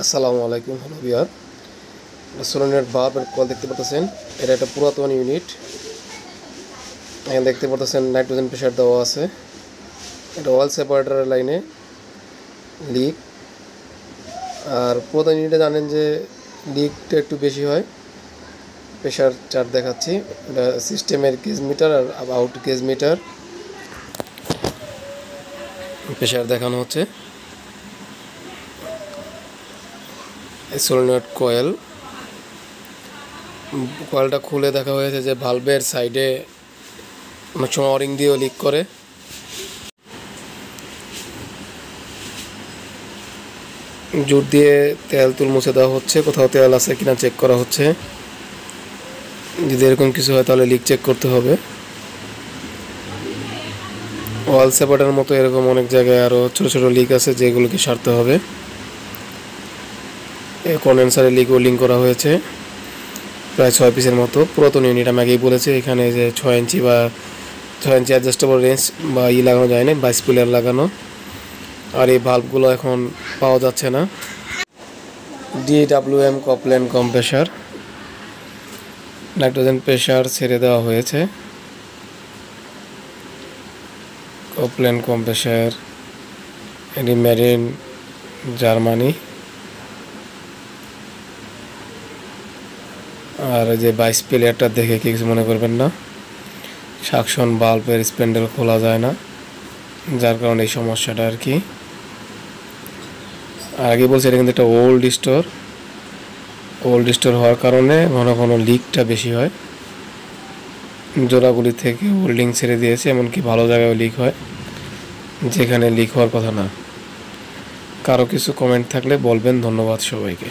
আসসালামু আলাইকুম। Hello viewer, solenoid bulb and coil দেখতে পাচ্ছেন। এটা একটা পুরাতন ইউনিট। এখানে দেখতে পাচ্ছেন নাইট্রোজেন প্রেসার দেওয়া আছে। এটা অয়েল সেপারেটরের লাইনে লিক। আর পুরাতন ইউনিটে জানেন যে লিকটা একটু বেশি হয়। প্রেসার চার্ট দেখাচ্ছি। এটা সিস্টেমের গেজ মিটার আর আউট গেজ মিটার। প্রেসার দেখানো হচ্ছে। সোলোনেট কয়েলটা খুলে দেখা হয়েছে যে ভালভের সাইডে অনেক সময় অরিং দিয়েও লিক করে। জুট দিয়ে তেল তুল মুছে দেওয়া হচ্ছে, কোথাও তেল আছে কিনা চেক করা হচ্ছে। যদি এরকম কিছু হয় তাহলে লিক চেক করতে হবে। ওয়াল সেপারেটরের মতো এরকম অনেক জায়গায় আরও ছোটো ছোটো লিক আছে যেগুলোকে সারতে হবে। কন্ডেন্সারে লিক ওয়েল্ডিং করা হয়েছে প্রায় 6 পিসের মতো। পুরাতন ইউনিট আমি আগেই বলেছি, এখানে যে 6 ইঞ্চি বা 6 ইঞ্চি অ্যাডজাস্টেবল রেঞ্জ বা লাগানো যায় না, 22 পিলার লাগানো। আর এই বাল্বগুলো এখন পাওয়া যাচ্ছে না। DWM কপল্যান্ড কম্প্রেসার, নাইট্রোজেন প্রেসার ছেড়ে দেওয়া হয়েছে। কপল্যান্ড কম্প্রেসার, এটি মেড ইন জার্মানি। আর যে 22 প্লেয়ারটা দেখে কিছু মনে করবেন না, সাকশন বাল্বের স্প্যান্ডেল খোলা যায় না, যার কারণে এই সমস্যাটা আর কি। আর আগে বলছি এটা কিন্তু একটা ওল্ড স্টোর হওয়ার কারণে ঘন ঘন লিকটা বেশি হয়। জোড়াগুলি থেকে ওল্ডিং ছেড়ে দিয়েছে, এমনকি ভালো জায়গায় লিক হয় যেখানে লিক হওয়ার কথা না। কারো কিছু কমেন্ট থাকলে বলবেন। ধন্যবাদ সবাইকে।